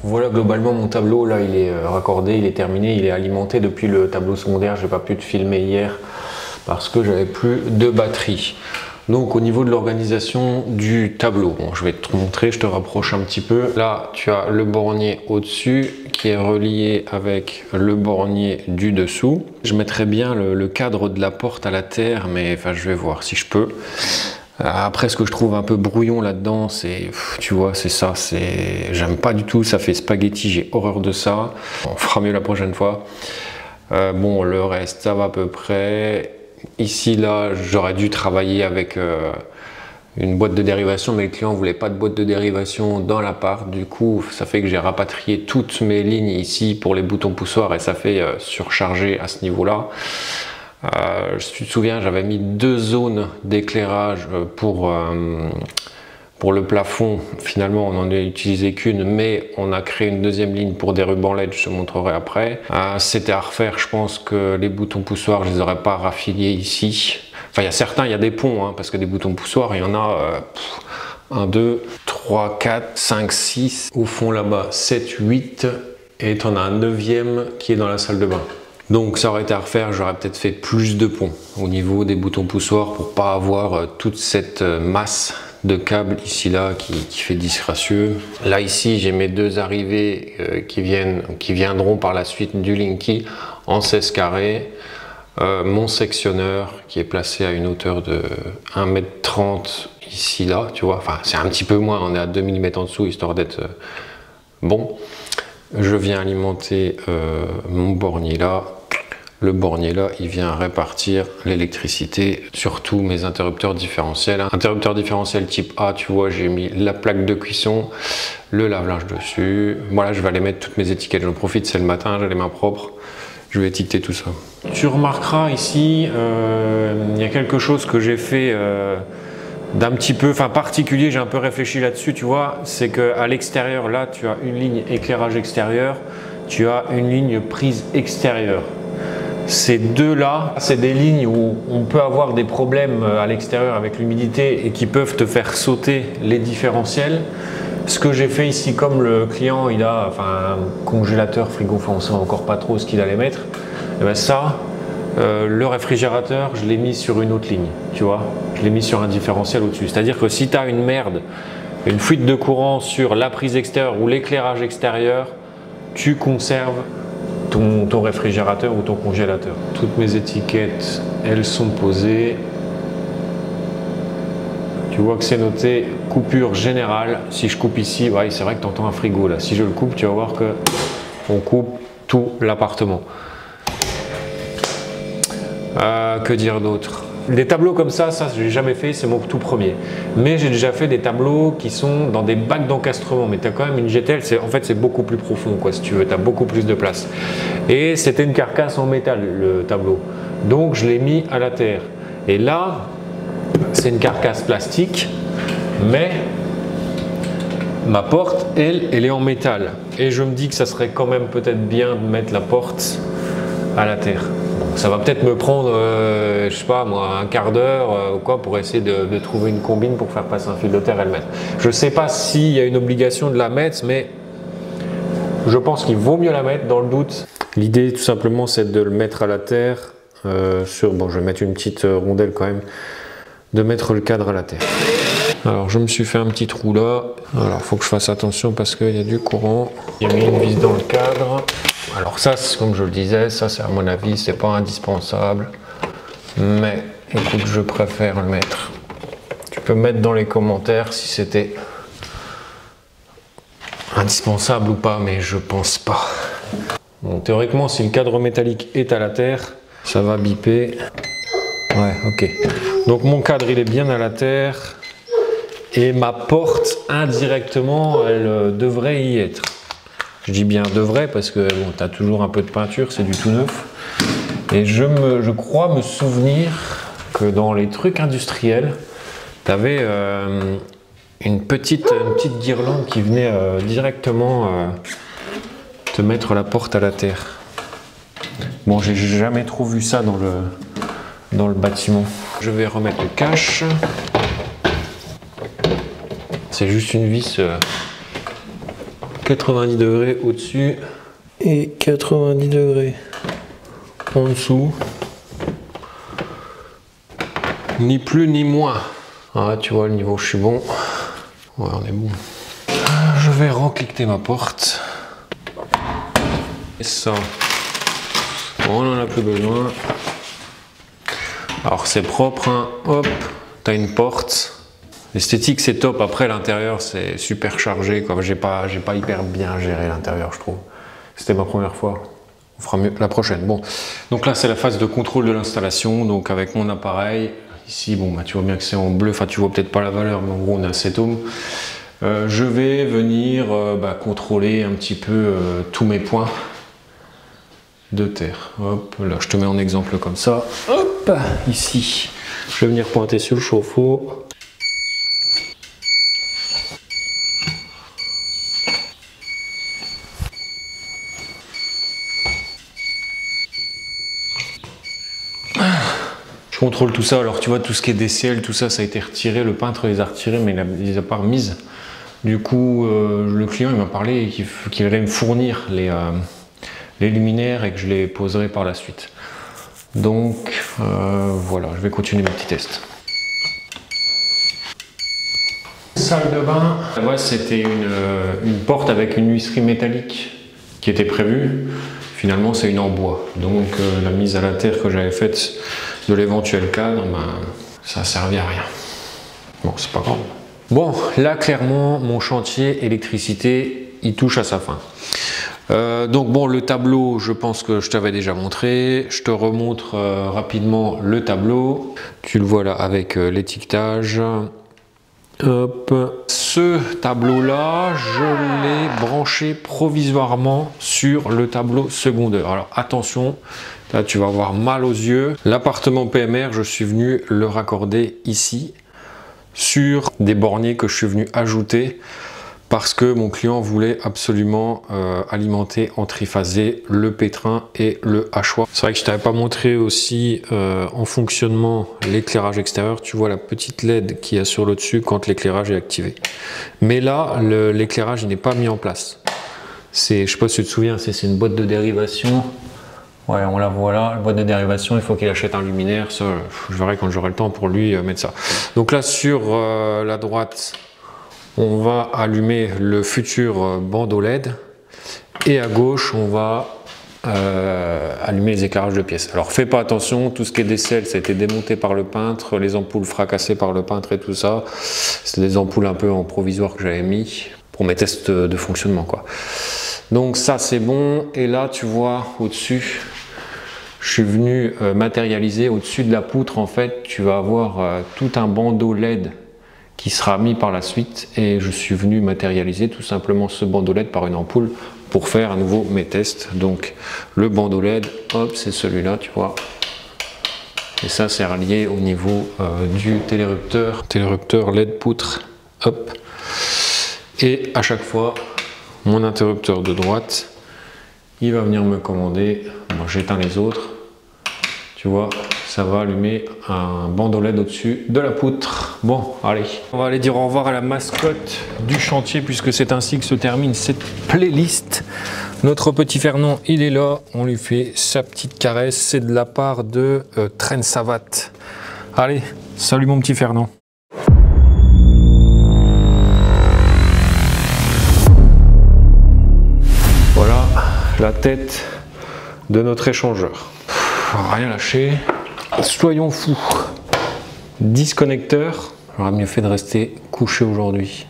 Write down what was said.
Voilà, globalement mon tableau là il est raccordé, il est terminé, il est alimenté depuis le tableau secondaire. J'ai pas pu te filmer hier parce que j'avais plus de batterie. Donc au niveau de l'organisation du tableau, bon, je vais te montrer, je te rapproche un petit peu. Là tu as le bornier au-dessus qui est relié avec le bornier du dessous. Je mettrai bien le cadre de la porte à la terre, mais enfin je vais voir si je peux. Après, ce que je trouve un peu brouillon là-dedans, c'est, tu vois, c'est ça, j'aime pas du tout, ça fait spaghetti, j'ai horreur de ça. On fera mieux la prochaine fois. Bon, le reste, ça va à peu près. Ici, là, j'aurais dû travailler avec une boîte de dérivation, mais le client voulait pas de boîte de dérivation dans l'appart. Du coup, ça fait que j'ai rapatrié toutes mes lignes ici pour les boutons poussoirs et ça fait surcharger à ce niveau-là. Tu te souviens, j'avais mis 2 zones d'éclairage pour le plafond. Finalement, on n'en a utilisé qu'une, mais on a créé une deuxième ligne pour des rubans LED, je te montrerai après. C'était à refaire, je pense que les boutons poussoirs, je les aurais pas raffiliés ici. Enfin, il y a certains, il y a des ponts, hein, parce que des boutons poussoirs, il y en a 1, 2, 3, 4, 5, 6. Au fond là-bas, 7, 8. Et tu en as un 9e qui est dans la salle de bain. Donc ça aurait été à refaire, j'aurais peut-être fait plus de ponts au niveau des boutons poussoirs pour pas avoir toute cette masse de câbles ici là qui fait disgracieux. Là ici j'ai mes 2 arrivées qui viendront par la suite du Linky en 16 carrés. Mon sectionneur qui est placé à une hauteur de 1,30 m ici là, tu vois, enfin c'est un petit peu moins, on est à 2 mm en dessous histoire d'être bon. Je viens alimenter mon bornier là. Le bornier là, il vient répartir l'électricité sur tous mes interrupteurs différentiels. Interrupteur différentiel type A, tu vois, j'ai mis la plaque de cuisson, le lave-linge dessus. Voilà, je vais aller mettre toutes mes étiquettes. J'en profite, c'est le matin, j'ai les mains propres. Je vais étiqueter tout ça. Tu remarqueras ici, il y a quelque chose que j'ai fait d'un petit peu, enfin particulier, j'ai un peu réfléchi là-dessus, tu vois, c'est qu'à l'extérieur, là, tu as une ligne éclairage extérieur, tu as une ligne prise extérieure. Ces deux-là, c'est des lignes où on peut avoir des problèmes à l'extérieur avec l'humidité et qui peuvent te faire sauter les différentiels. Ce que j'ai fait ici, comme le client, il a un congélateur, frigo, enfin on ne sait encore pas trop ce qu'il allait mettre, et bien ça, le réfrigérateur, je l'ai mis sur une autre ligne, tu vois, je l'ai mis sur un différentiel au-dessus. C'est-à-dire que si tu as une merde, une fuite de courant sur la prise extérieure ou l'éclairage extérieur, tu conserves ton réfrigérateur ou ton congélateur. Toutes mes étiquettes, elles sont posées. Tu vois que c'est noté coupure générale. Si je coupe ici, ouais, c'est vrai que tu entends un frigo là. Si je le coupe, tu vas voir que on coupe tout l'appartement. Que dire d'autre? Des tableaux comme ça je n'ai jamais fait, c'est mon tout premier. Mais j'ai déjà fait des tableaux qui sont dans des bacs d'encastrement. Mais tu as quand même une GTL, en fait c'est beaucoup plus profond quoi, si tu veux, tu as beaucoup plus de place. Et c'était une carcasse en métal le tableau. Donc je l'ai mis à la terre. Et là, c'est une carcasse plastique, mais ma porte, elle est en métal. Et je me dis que ça serait quand même peut-être bien de mettre la porte à la terre. Ça va peut-être me prendre, je sais pas moi, un quart d'heure ou quoi pour essayer de trouver une combine pour faire passer un fil de terre et le mettre. Je sais pas s'il y a une obligation de la mettre, mais je pense qu'il vaut mieux la mettre dans le doute. L'idée tout simplement c'est de le mettre à la terre bon je vais mettre une petite rondelle quand même, de mettre le cadre à la terre. Alors je me suis fait un petit trou là, alors faut que je fasse attention parce qu'il y a du courant. J'ai mis une vis dans le cadre. Alors ça, comme je le disais, ça c'est à mon avis, c'est pas indispensable. Mais écoute, je préfère le mettre. Tu peux mettre dans les commentaires si c'était indispensable ou pas, mais je pense pas. Bon, théoriquement, si le cadre métallique est à la terre, ça va biper. Ouais, ok. Donc mon cadre, il est bien à la terre. Et ma porte, indirectement, elle devrait y être. Je dis bien devrait parce que bon, tu as toujours un peu de peinture, c'est du tout neuf. Et je crois me souvenir que dans les trucs industriels, tu avais une petite guirlande qui venait directement te mettre la porte à la terre. Bon, j'ai jamais trop vu ça dans le bâtiment. Je vais remettre le cache. C'est juste une vis 90 degrés au-dessus et 90 degrés en dessous. Ni plus ni moins. Ah, tu vois le niveau, je suis bon. Ouais, on est bon. Je vais recliquer ma porte. Et ça, on n'en a plus besoin. Alors c'est propre, hein. Hop, t'as une porte. L'esthétique c'est top, après l'intérieur c'est super chargé, quoi. J'ai pas hyper bien géré l'intérieur, je trouve. C'était ma première fois, on fera mieux la prochaine. Bon, donc là c'est la phase de contrôle de l'installation, donc avec mon appareil, ici bon bah tu vois bien que c'est en bleu, enfin tu vois peut-être pas la valeur, mais en gros on a 7 ohms. Je vais venir contrôler un petit peu tous mes points de terre. Hop, là je te mets en exemple comme ça. Hop, ici, je vais venir pointer sur le chauffe-eau. Je contrôle tout ça. Alors tu vois tout ce qui est DCL, tout ça, ça a été retiré. Le peintre les a retirés, mais il les a pas remises. Du coup, le client il m'a parlé qu'il allait me fournir les luminaires et que je les poserai par la suite. Donc voilà, je vais continuer mes petits tests. Salle de bain, ouais, c'était une porte avec une huisserie métallique qui était prévue. Finalement c'est une en bois. Donc la mise à la terre que j'avais faite de l'éventuel cadre, ça a servi à rien. Bon, c'est pas grave. Bon, là clairement mon chantier électricité il touche à sa fin. Donc bon, le tableau, je pense que je t'avais déjà montré. Je te remontre rapidement le tableau. Tu le vois là avec l'étiquetage. Hop. Ce tableau là, je l'ai branché provisoirement sur le tableau secondaire. Alors attention, là tu vas avoir mal aux yeux. L'appartement PMR, je suis venu le raccorder ici sur des borniers que je suis venu ajouter parce que mon client voulait absolument alimenter en triphasé le pétrin et le hachoir. C'est vrai que je t'avais pas montré aussi en fonctionnement l'éclairage extérieur. Tu vois la petite LED qu'il y a sur le dessus quand l'éclairage est activé. Mais là, l'éclairage n'est pas mis en place. Je sais pas si tu te souviens, c'est une boîte de dérivation. Ouais, on la voit là, la boîte de dérivation, il faut qu'il achète un luminaire. Ça, je verrai quand j'aurai le temps pour lui mettre ça. Donc là, sur la droite, on va allumer le futur bandeau LED et à gauche on va allumer les éclairages de pièces. Alors fais pas attention, tout ce qui est DCL ça a été démonté par le peintre, les ampoules fracassées par le peintre et tout ça, c'est des ampoules un peu en provisoire que j'avais mis pour mes tests de fonctionnement quoi. Donc ça c'est bon, et là tu vois au-dessus, je suis venu matérialiser au-dessus de la poutre. En fait tu vas avoir tout un bandeau LED qui sera mis par la suite, et je suis venu matérialiser tout simplement ce bandeau LED par une ampoule pour faire à nouveau mes tests. Donc le bandeau LED, hop, c'est celui-là, tu vois, et ça c'est relié au niveau du télérupteur LED poutre, hop, et à chaque fois mon interrupteur de droite il va venir me commander. Moi j'éteins les autres, tu vois, ça va allumer un bandeau LED au-dessus de la poutre. Bon, allez, on va aller dire au revoir à la mascotte du chantier, puisque c'est ainsi que se termine cette playlist. Notre petit Fernand, il est là, on lui fait sa petite caresse, c'est de la part de Train Savat. Allez, salut mon petit Fernand. Voilà la tête de notre échangeur. Rien lâché. Soyons fous. 10 connecteurs. J'aurais mieux fait de rester couché aujourd'hui.